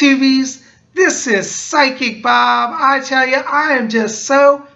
YouTubies, this is Psychic Bob. I tell you, I am just so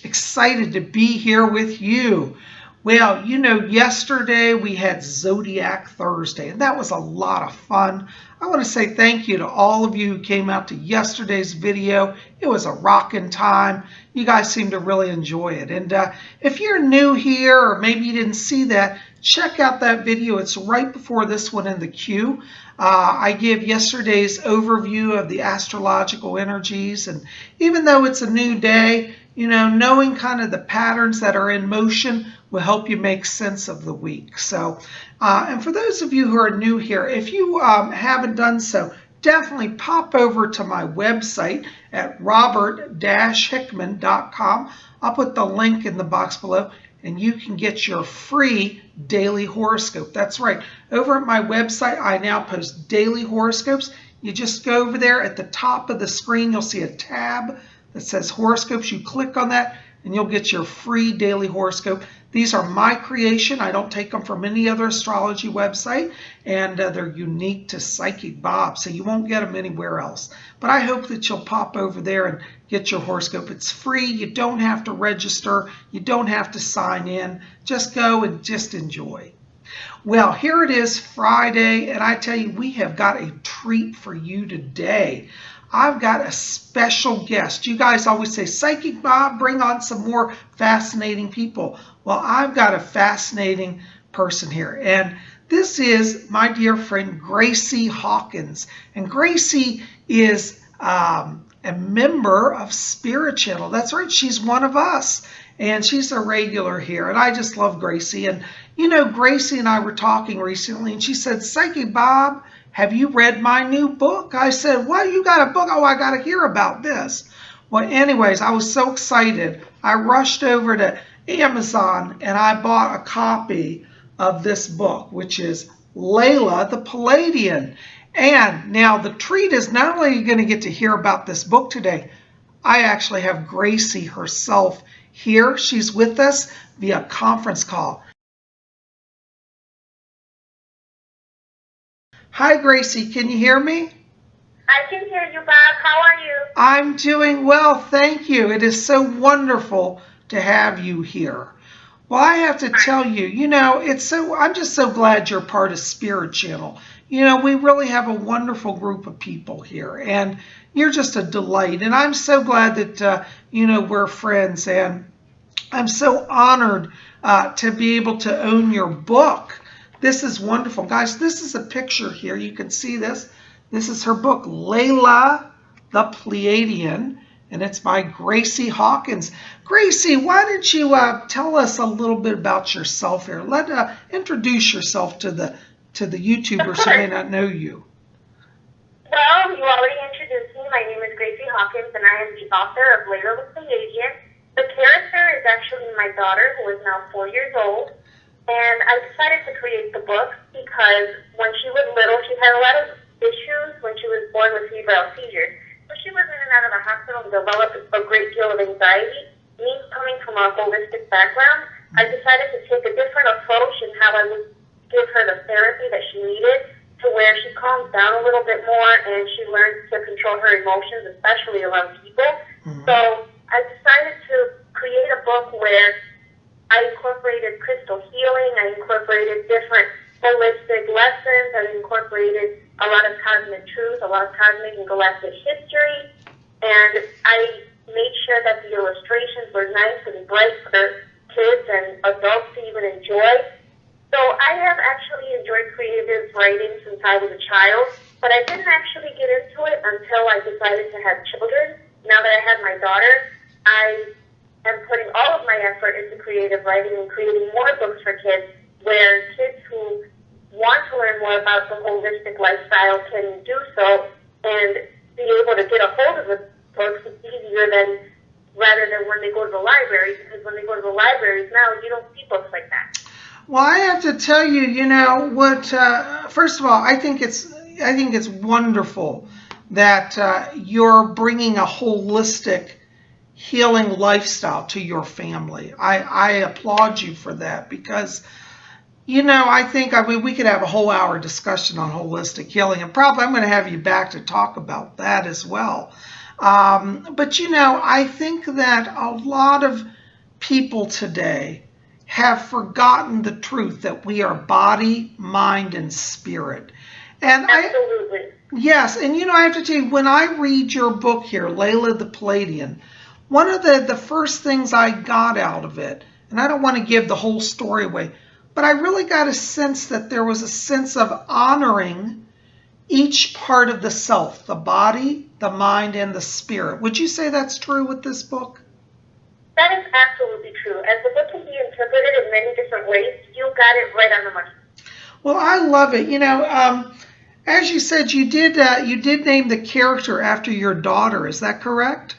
excited to be here with you. Well, you know, yesterday we had Zodiac Thursday, and that was a lot of fun. I want to say thank you to all of you who came out to yesterday's video. It was a rockin' time. You guys seemed to really enjoy it. And if you're new here, or maybe you didn't see that, check out that video. It's right before this one in the queue. I give yesterday's overview of the astrological energies, and even though it's a new day, you know, knowing kind of the patterns that are in motion will help you make sense of the week. So, and for those of you who are new here, if you haven't done so, definitely pop over to my website at robert-hickman.com. I'll put the link in the box below, and you can get your free daily horoscope. That's right. Over at my website, I now post daily horoscopes. You just go over there at the top of the screen. You'll see a tab that says horoscopes. You click on that, and you'll get your free daily horoscope. These are my creation. I don't take them from any other astrology website, and they're unique to Psychic Bob, so you won't get them anywhere else. But I hope that you'll pop over there and get your horoscope. It's free. You don't have to register. You don't have to sign in. Just go and just enjoy. Well, here it is, Friday, and I tell you, we have got a treat for you today. I've got a special guest. You guys always say, Psychic Bob, bring on some more fascinating people. Well, I've got a fascinating person here, and this is my dear friend Gracie Hawkins. And Gracie is a member of Spirit Channel. That's right, she's one of us, and she's a regular here, and I just love Gracie. And you know, Gracie and I were talking recently, and she said, Psychic Bob, have you read my new book? I said, what, you got a book? Oh, I got to hear about this. Well, anyways, I was so excited. I rushed over to Amazon and I bought a copy of this book, which is Layla the Pleiadian. And now the treat is not only are you going to get to hear about this book today, I actually have Gracie herself here. She's with us via conference call. Hi, Gracie. Can you hear me? I can hear you, Bob. How are you? I'm doing well, thank you. It is so wonderful to have you here. Well, I have to tell you, you know, I'm just so glad you're part of Spirit Channel. You know, we really have a wonderful group of people here, and you're just a delight. And I'm so glad that, you know, we're friends, and I'm so honored to be able to own your book. This is wonderful. Guys, this is a picture here. You can see this. This is her book, Layla the Pleiadian, and it's by Gracie Hawkins. Gracie, why don't you tell us a little bit about yourself here? Introduce yourself to the YouTubers who may not know you. Well, you already introduced me. My name is Gracie Hawkins, and I am the author of Layla the Pleiadian. The character is actually my daughter, who is now 4 years old. And I decided to create the book because when she was little, she had a lot of issues when she was born with febrile seizures. So she was in and out of the hospital and developed a great deal of anxiety. Me coming from a holistic background, I decided to take a different approach in how I would give her the therapy that she needed to where she calms down a little bit more and she learns to control her emotions, especially around people. So I decided to create a book where I incorporated crystal healing, I incorporated different holistic lessons, I incorporated a lot of cosmic truth, a lot of cosmic and galactic history, and I made sure that the illustrations were nice and bright for kids and adults to even enjoy. So I have actually enjoyed creative writing since I was a child, but I didn't actually get into it until I decided to have children. Now that I have my daughter, I am putting all of my effort into creative writing and creating more books for kids where kids who want to learn more about the holistic lifestyle can do so and be able to get a hold of the books easier than rather than when they go to the library, because when they go to the libraries now, you don't see books like that. Well, I have to tell you, you know, what, first of all, I think it's wonderful that you're bringing a holistic healing lifestyle to your family. I applaud you for that because, I mean, we could have a whole hour discussion on holistic healing, and probably I'm going to have you back to talk about that as well. But I think that a lot of people today have forgotten the truth that we are body, mind, and spirit. And Absolutely. yes, and I have to tell you, when I read your book here, Layla the Pleiadian, one of the first things I got out of it, and I don't want to give the whole story away, but I really got a sense that there was a sense of honoring each part of the self, the body, the mind, and the spirit. Would you say that's true with this book? That is absolutely true. As the book can be interpreted in many different ways, you got it right on the money. Well, I love it. As you said, you did name the character after your daughter. Is that correct?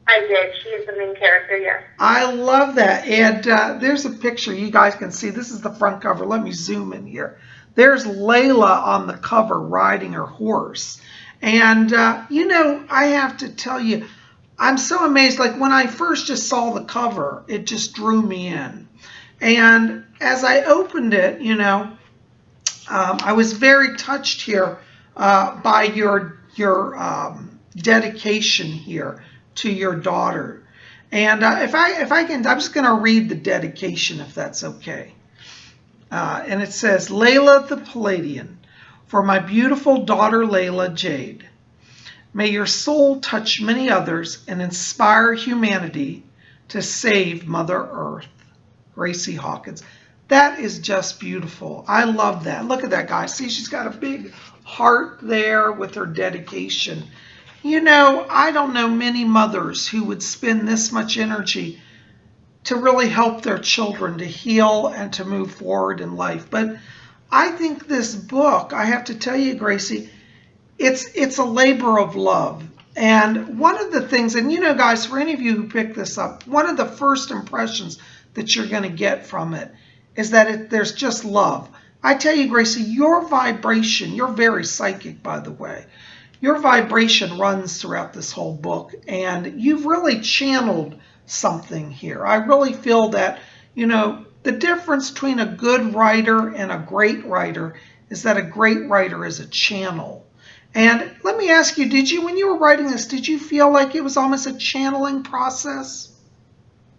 I did. She is the main character, yes. I love that. And there's a picture you guys can see. This is the front cover. Let me zoom in here. There's Layla on the cover riding her horse. And, I have to tell you, I'm so amazed. Like when I first just saw the cover, it just drew me in. And as I opened it, I was very touched here by your dedication here to your daughter. And if I can, I'm just going to read the dedication if that's okay. And it says, Layla the Pleiadian, for my beautiful daughter Layla Jade, may your soul touch many others and inspire humanity to save Mother Earth. Gracie Hawkins. That is just beautiful. I love that. Look at that, guys. See, she's got a big heart there with her dedication. I don't know many mothers who would spend this much energy to really help their children to heal and to move forward in life. But I think this book, I have to tell you, Gracie, it's a labor of love. And one of the things, and guys, for any of you who pick this up, one of the first impressions that you're going to get from it is that there's just love. I tell you, Gracie, your vibration, you're very psychic, by the way. Your vibration runs throughout this whole book, and you've really channeled something here. I really feel that, the difference between a good writer and a great writer is that a great writer is a channel. And let me ask you, when you were writing this, did you feel like it was almost a channeling process?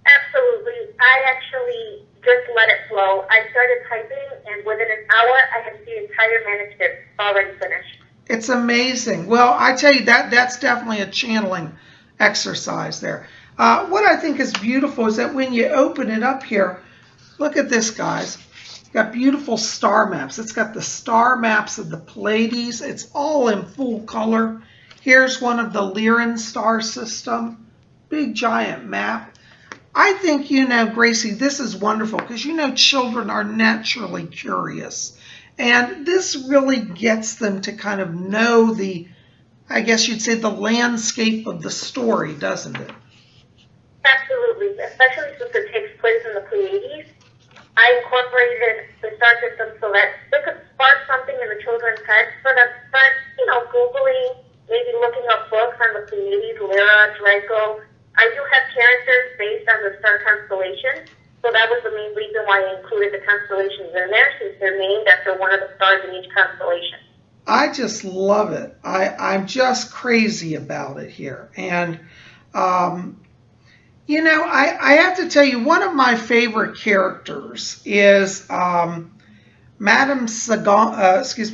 Absolutely. I actually just let it flow. I started typing, and within an hour, I had the entire manuscript already finished. It's amazing. Well, I tell you, that's definitely a channeling exercise there. What I think is beautiful is that when you open it up here, look at this, guys. It's got beautiful star maps. It's got the star maps of the Pleiades. It's all in full color. Here's one of the Lyran star system. Big giant map. I think, Gracie, this is wonderful because, children are naturally curious. And this really gets them to kind of know I guess you'd say, the landscape of the story, doesn't it? Absolutely, especially since it takes place in the Pleiades. I incorporated the star system so that it could spark something in the children's heads for them to start, Googling, maybe looking up books on the Pleiades, Lyra, Draco. I do have characters based on the star constellation, so that was the main reason why I included the constellations in there, since they're named after one of the stars in each constellation. I just love it. I'm just crazy about it here. And, I have to tell you, one of my favorite characters is Madame Sangoma.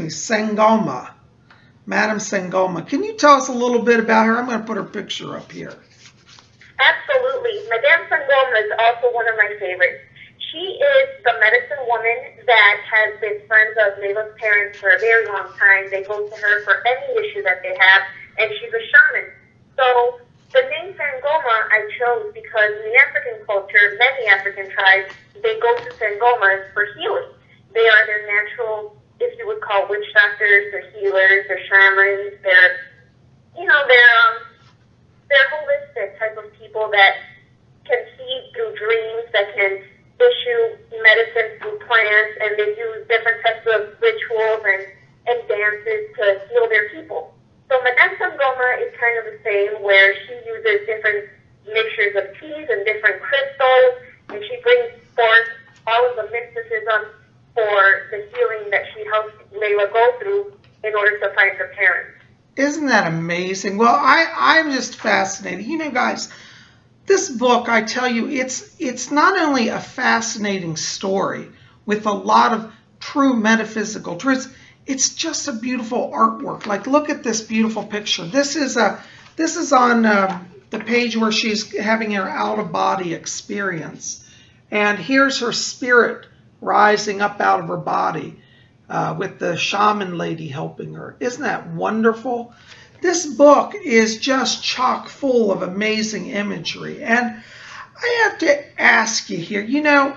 Madame Sangoma. Can you tell us a little bit about her? I'm going to put her picture up here. Absolutely. Madame Sangoma is also one of my favorites. She is the medicine woman that has been friends of Layla's parents for a very long time. They go to her for any issue that they have, and she's a shaman. So the name Sangoma I chose because in the African culture, many African tribes, they go to Sangomas for healing. They are their natural, if you would call witch doctors, they're healers, they're shamans, they're holistic type of people that can see through dreams, that can issue medicine through plants, and they use different types of rituals and dances to heal their people. So Madame Sangoma is kind of the same, where she uses different mixtures of teas and different crystals, and she brings forth all of the mysticism for the healing that she helps Layla go through in order to find her parents. Isn't that amazing? Well, I'm just fascinated. You know, guys, this book, I tell you, it's not only a fascinating story with a lot of true metaphysical truths, it's just a beautiful artwork. Like, look at this beautiful picture. This is on the page where she's having her out-of-body experience. And here's her spirit rising up out of her body with the shaman lady helping her. Isn't that wonderful? This book is just chock full of amazing imagery. And I have to ask you here, you know,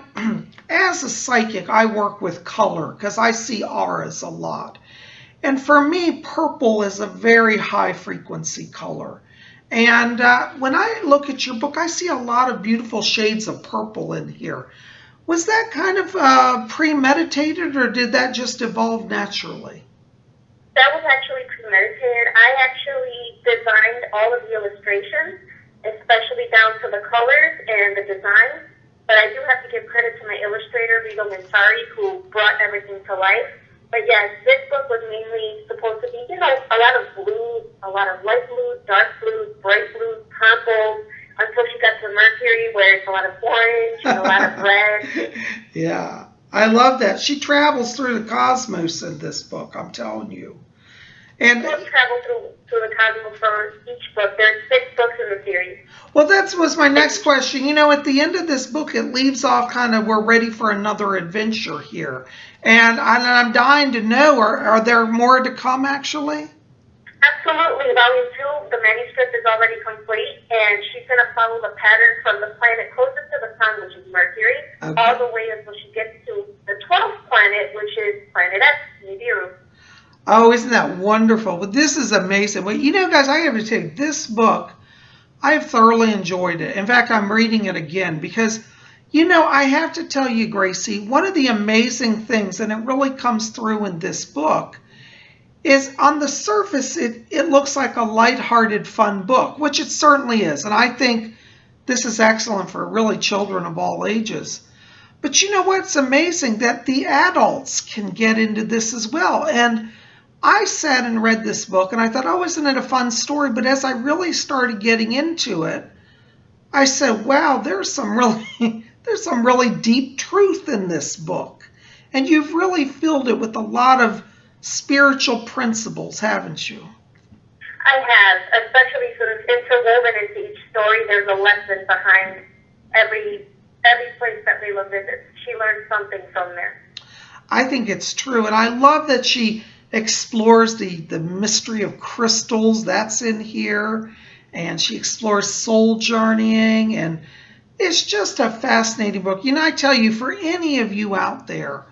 as a psychic, I work with color because I see auras a lot. And for me, purple is a very high frequency color. And when I look at your book, I see a lot of beautiful shades of purple in here. Was that kind of premeditated, or did that just evolve naturally? That was actually premeditated. I actually designed all of the illustrations, especially down to the colors and the design. But I do have to give credit to my illustrator, Rigo Mansari, who brought everything to life. But yes, this book was mainly supposed to be, you know, a lot of blues, a lot of light blues, dark blues, bright blues, purples, until she got to Mercury, where it's a lot of orange and a lot of red. Yeah, I love that. She travels through the cosmos in this book, I'm telling you. And We'll travel through the cosmos for each book. There's 6 books in the series. well, that was my next question. You know, at the end of this book, it leaves off kind of, we're ready for another adventure here. And I'm dying to know, are there more to come, actually? Absolutely. Volume 2, the manuscript is already complete, and she's going to follow the pattern from the planet closest to the sun, which is Mercury, all the way until she gets to the 12th planet, which is planet X, Nibiru. Oh, isn't that wonderful? But this is amazing. Well, you know, guys, I have to tell you, this book, I've thoroughly enjoyed it. In fact, I'm reading it again because, you know, I have to tell you, Gracie, one of the amazing things, and it really comes through in this book, is on the surface, it looks like a lighthearted, fun book, which it certainly is. And I think this is excellent for really children of all ages. But you know what's amazing? That the adults can get into this as well. And I sat and read this book and I thought, oh, isn't it a fun story? But as I really started getting into it, I said, wow, there's some really deep truth in this book. And you've really filled it with a lot of spiritual principles, haven't you? I have, especially since interwoven into each story, there's a lesson behind every place that Layla visits. She learns something from there. I think it's true. And I love that she explores the mystery of crystals. That's in here. And she explores soul journeying. And it's just a fascinating book. You know, I tell you, for any of you out there,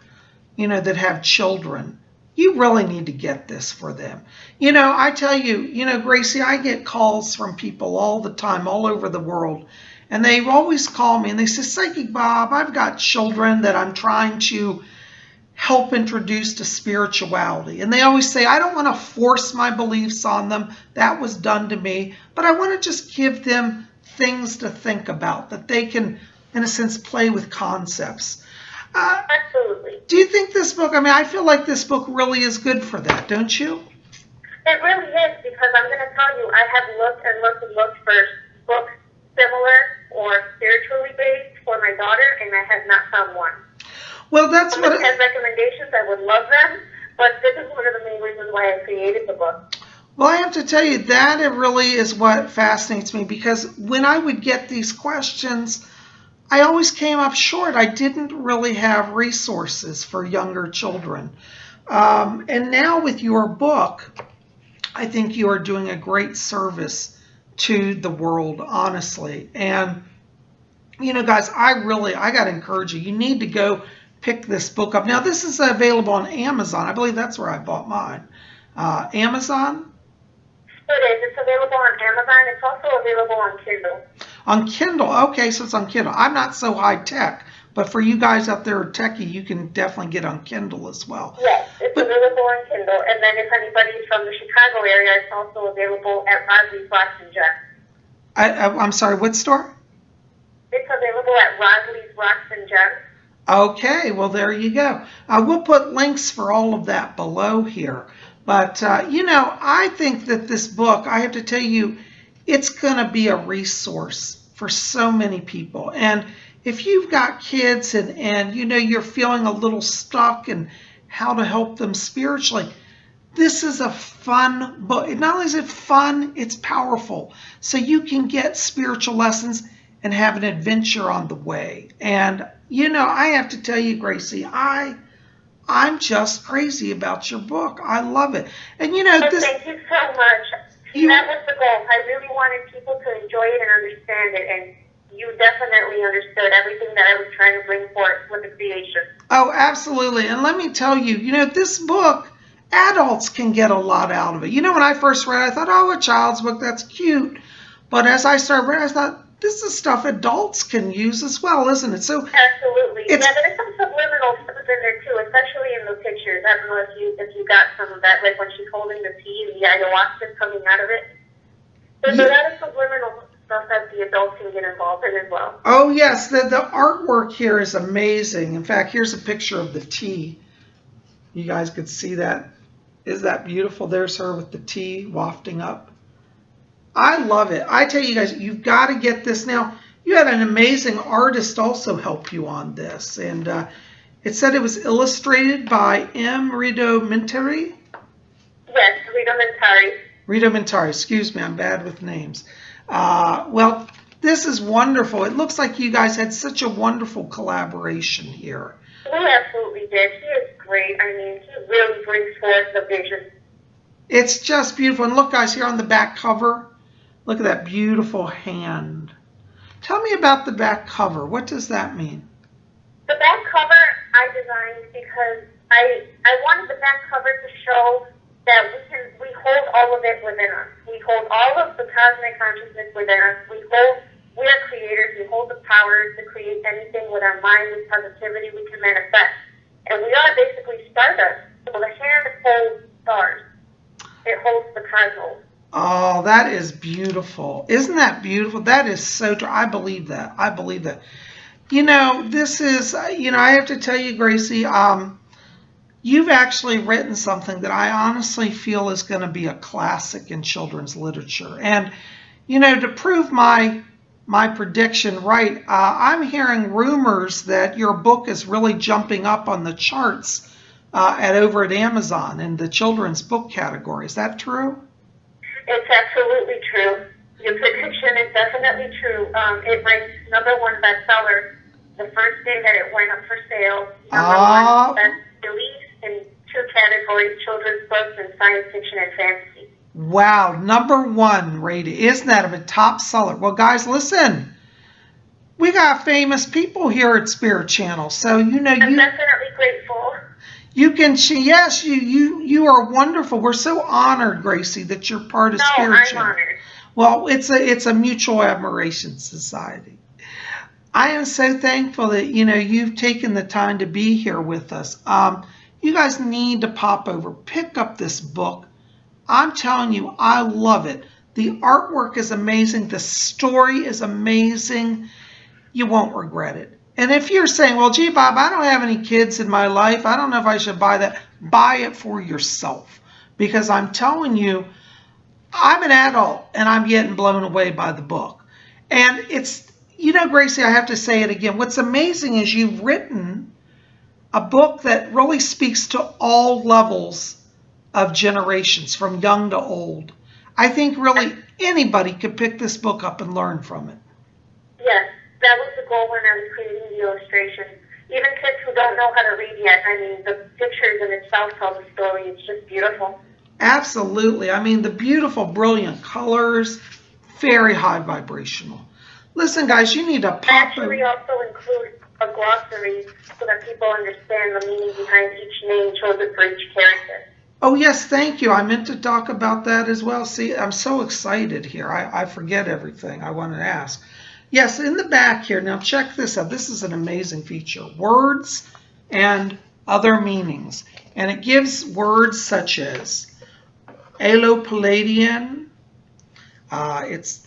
you know, that have children, you really need to get this for them. You know, I tell you, you know, Gracie, I get calls from people all the time, all over the world. And they always call me and they say, Psychic Bob, I've got children that I'm trying to help introduce to spirituality. And they always say, I don't want to force my beliefs on them. That was done to me. But I want to just give them things to think about, that they can, in a sense, play with concepts. Absolutely. Do you think this book, I mean, I feel like this book really is good for that, don't you? It really is, because I'm going to tell you, I have looked and looked and looked for books similar or spiritually based for my daughter, and I have not found one. Well, that's what... 10 recommendations, I would love them, but this is one of the main reasons why I created the book. Well, I have to tell you, that it really is what fascinates me, because when I would get these questions, I always came up short. I didn't really have resources for younger children. And now with your book, I think you are doing a great service to the world, honestly. And, you know, guys, I got to encourage you. You need to go pick this book up. Now, this is available on Amazon. I believe that's where I bought mine. Amazon? It is. It's available on Amazon. It's also available on Kindle. On Kindle. Okay, so it's on Kindle. I'm not so high tech, but for you guys out there techie, you can definitely get on Kindle as well. Yes, it's available on Kindle. And then if anybody's from the Chicago area, it's also available at Rosley's Rocks and Gems. I'm sorry, what store? It's available at Rosley's Rocks and Gems. Okay, well, there you go. We'll put links for all of that below here. But, I think that this book, I have to tell you, it's going to be a resource for so many people. And if you've got kids and you're feeling a little stuck in how to help them spiritually, this is a fun book. Not only is it fun, it's powerful. So you can get spiritual lessons and have an adventure on the way. And, I have to tell you, Gracie, I'm just crazy about your book. I love it. And, Thank you so much. That was the goal. I really wanted people to enjoy it and understand it. And you definitely understood everything that I was trying to bring forth with the creation. Oh, absolutely. And let me tell you, this book, adults can get a lot out of it. When I first read it, I thought, oh, a child's book, that's cute. But as I started reading, I thought, this is stuff adults can use as well, isn't it? So absolutely. Yeah, there's some subliminal stuff in there too, especially in the pictures. I don't know if you got some of that, like when she's holding the tea and the ayahuasca coming out of it. So that is subliminal stuff that the adults can get involved in as well. Oh yes, the artwork here is amazing. In fact, here's a picture of the tea. You guys could see that. Is that beautiful? There's her with the tea wafting up. I love it. I tell you guys, you've got to get this. Now, you had an amazing artist also help you on this. And it said it was illustrated by M. Rudimentary. Yes, Rudimentary. Rudimentary. Excuse me, I'm bad with names. Well, this is wonderful. It looks like you guys had such a wonderful collaboration here. We absolutely did. He is great. I mean, he really brings forth the vision. It's just beautiful. And look, guys, here on the back cover, look at that beautiful hand. Tell me about the back cover. What does that mean? The back cover I designed because I wanted the back cover to show that we hold all of it within us. We hold all of the cosmic consciousness within us. We are creators. We hold the power to create anything with our mind, with positivity. We can manifest. And we are basically stardust. So the hand holds stars. It holds the cosmos. Oh, that is beautiful. Isn't that beautiful? That is so true. I believe that. I believe that. This is, I have to tell you, Gracie, you've actually written something that I honestly feel is going to be a classic in children's literature. And, to prove my prediction right, I'm hearing rumors that your book is really jumping up on the charts over at Amazon in the children's book category. Is that true? It's absolutely true. Your prediction is definitely true. It ranked #1 bestseller the first day that it went up for sale. #1 best release in 2 categories, children's books and science fiction and fantasy. Wow, #1 rated. Isn't that a top seller? Well, guys, listen. We got famous people here at Spirit Channel, so I'm definitely grateful. You can, yes, you are wonderful. We're so honored, Gracie, that you're part of Spirit Channel. I'm honored. Well, it's a mutual admiration society. I am so thankful that you've taken the time to be here with us. You guys need to pop over, pick up this book. I'm telling you, I love it. The artwork is amazing. The story is amazing. You won't regret it. And if you're saying, well, gee, Bob, I don't have any kids in my life. I don't know if I should buy that. Buy it for yourself. Because I'm telling you, I'm an adult and I'm getting blown away by the book. And it's, Gracie, I have to say it again. What's amazing is you've written a book that really speaks to all levels of generations, from young to old. I think really anybody could pick this book up and learn from it. Yes. That was the goal when I was creating the illustration. Even kids who don't know how to read yet, I mean, the pictures in itself tell the story. It's just beautiful. Absolutely. I mean, the beautiful, brilliant colors, very high vibrational. Listen, guys, you need to pop. I actually also include a glossary so that people understand the meaning behind each name chosen for each character. Oh, yes, thank you. I meant to talk about that as well. See, I'm so excited here. I forget everything I want to ask. Yes, in the back here, now check this out. This is an amazing feature. Words and other meanings. And it gives words such as Layla the Pleiadian. It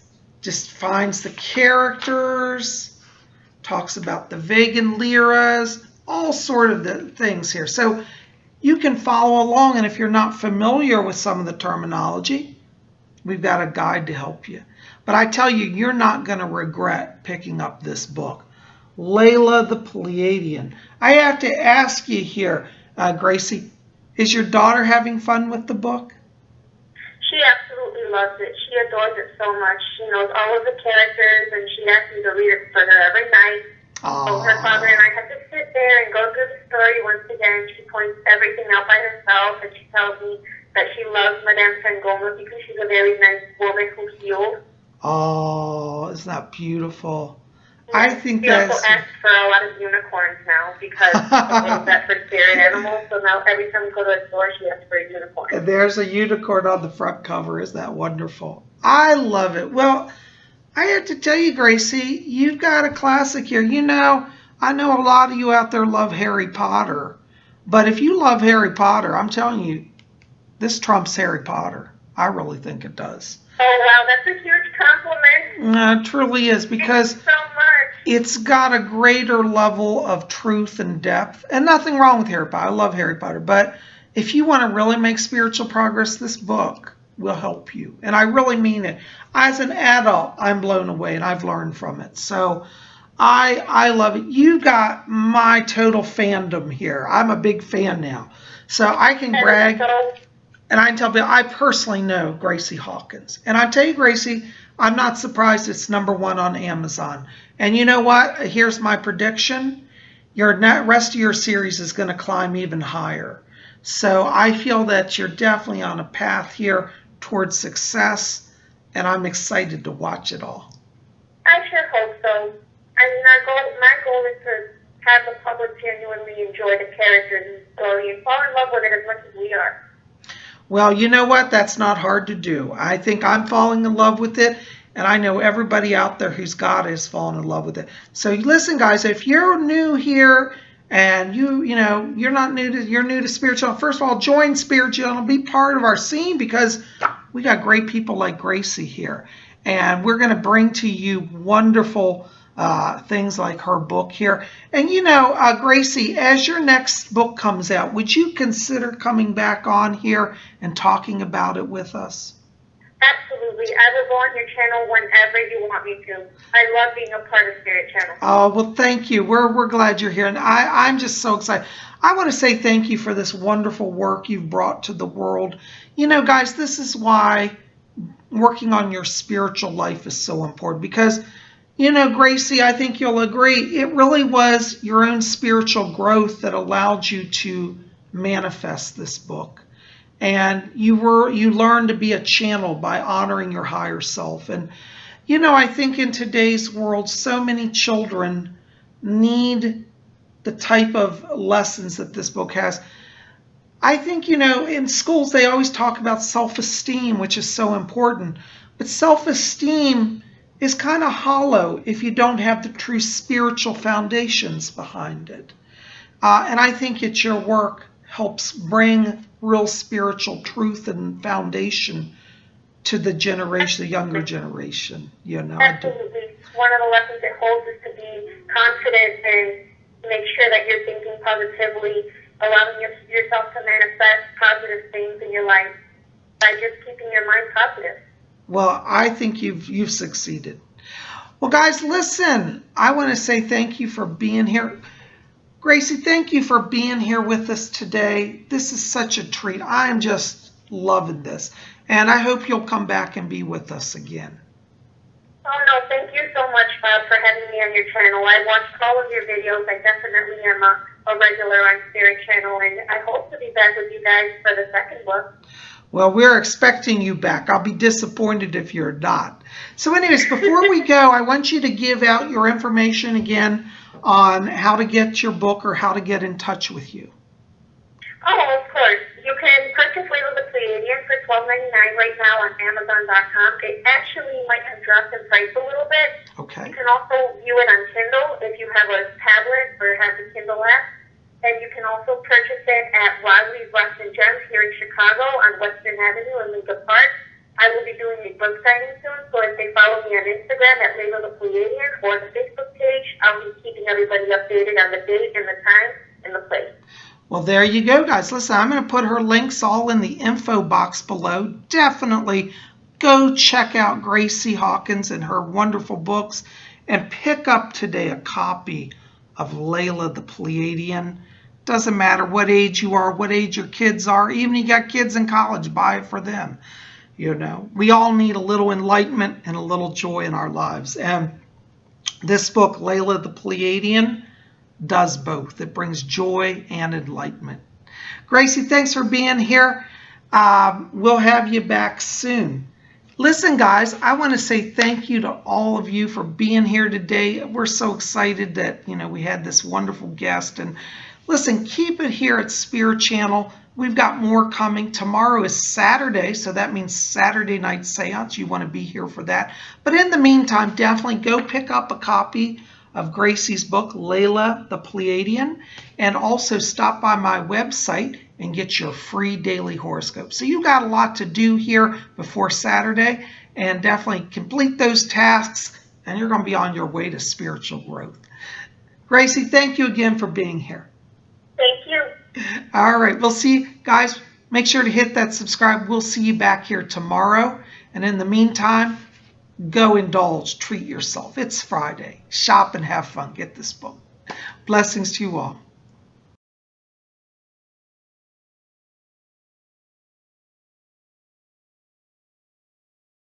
just finds the characters, talks about the Vegan liras, all sort of the things here. So you can follow along, and if you're not familiar with some of the terminology, we've got a guide to help you. But I tell you, you're not going to regret picking up this book. Layla the Pleiadian. I have to ask you here, Gracie, is your daughter having fun with the book? She absolutely loves it. She adores it so much. She knows all of the characters, and she asks me to read it for her every night. So her father and I have to sit there and go through the story once again. She points everything out by herself, and she tells me that she loves Madame Sangoma because she's a very nice woman who heals. Oh, isn't that beautiful? Yeah. I think she also asks for a lot of unicorns now because of that for spirit animals. So now every time we go to a store, she asks for a unicorn. There's a unicorn on the front cover. Isn't that wonderful? I love it. Well, I have to tell you, Gracie, you've got a classic here. You know, I know a lot of you out there love Harry Potter. But if you love Harry Potter, I'm telling you, this trumps Harry Potter. I really think it does. Oh, wow, that's a huge compliment. It truly is, because Thank you so much. It's got a greater level of truth and depth. And nothing wrong with Harry Potter. I love Harry Potter. But if you want to really make spiritual progress, this book will help you. And I really mean it. As an adult, I'm blown away, and I've learned from it. So I love it. You got my total fandom here. I'm a big fan now. So I can brag. And I can tell you, I personally know Gracie Hawkins. And I tell you, Gracie, I'm not surprised it's #1 on Amazon. And you know what? Here's my prediction. Your rest of your series is going to climb even higher. So I feel that you're definitely on a path here towards success. And I'm excited to watch it all. I sure hope so. I mean, my goal is to have the public genuinely enjoy the characters and the story and fall in love with it as much as we are. Well, you know what? That's not hard to do. I think I'm falling in love with it, and I know everybody out there who's got it is falling in love with it. So listen, guys, if you're new here and you're not you're new to Spirit Channel, first of all, join Spirit Channel, be part of our scene, because we got great people like Gracie here, and we're going to bring to you wonderful things like her book here. And Gracie, as your next book comes out, would you consider coming back on here and talking about it with us? Absolutely. I will go on your channel whenever you want me to. I love being a part of Spirit Channel. Oh, well, thank you. We're glad you're here. And I'm just so excited. I want to say thank you for this wonderful work you've brought to the world. Guys, this is why working on your spiritual life is so important, because Gracie, I think you'll agree, it really was your own spiritual growth that allowed you to manifest this book. And you learned to be a channel by honoring your higher self. And, I think in today's world, so many children need the type of lessons that this book has. I think, in schools, they always talk about self-esteem, which is so important. But self-esteem is kind of hollow if you don't have the true spiritual foundations behind it. And I think your work helps bring real spiritual truth and foundation to the younger generation. Absolutely. One of the lessons it holds is to be confident and make sure that you're thinking positively, allowing yourself to manifest positive things in your life by just keeping your mind positive. Well, I think you've succeeded. Well, guys, listen, I want to say thank you for being here. Gracie, thank you for being here with us today. This is such a treat. I'm just loving this. And I hope you'll come back and be with us again. Oh, no, thank you so much, Bob, for having me on your channel. I watched all of your videos. I definitely am a regular on Spirit Channel, and I hope to be back with you guys for the second book. Well, we're expecting you back. I'll be disappointed if you're not. So anyways, before we go, I want you to give out your information again on how to get your book or how to get in touch with you. Oh, of course. You can purchase Layla the Pleiadian for $12.99 right now on Amazon.com. It actually might have dropped in price a little bit. Okay. You can also view it on Kindle if you have a tablet or have the Kindle app. And you can also purchase it at Wadley's Rust and Gems here in Chicago on Western Avenue in Lincoln Park. I will be doing a book signing soon, so if they follow me on Instagram at Layla the Pleiadian or the Facebook page, I'll be keeping everybody updated on the date and the time and the place. Well, there you go, guys. Listen, I'm going to put her links all in the info box below. Definitely go check out Gracie Hawkins and her wonderful books and pick up today a copy of Layla the Pleiadian. Doesn't matter what age you are, what age your kids are. Even if you got kids in college, buy it for them. You know, we all need a little enlightenment and a little joy in our lives. And this book, Layla the Pleiadian, does both. It brings joy and enlightenment. Gracie, thanks for being here. We'll have you back soon. Listen, guys, I want to say thank you to all of you for being here today. We're so excited that, we had this wonderful guest. And listen, keep it here at Spirit Channel. We've got more coming. Tomorrow is Saturday, so that means Saturday night seance. You want to be here for that. But in the meantime, definitely go pick up a copy of Gracie's book, Layla the Pleiadian, and also stop by my website and get your free daily horoscope. So you've got a lot to do here before Saturday, and definitely complete those tasks, and you're going to be on your way to spiritual growth. Gracie, thank you again for being here. Thank you. All right, we'll see you guys. Make sure to hit that subscribe. We'll see you back here tomorrow. And in the meantime, go indulge, treat yourself. It's Friday. Shop and have fun. Get this book. Blessings to you all.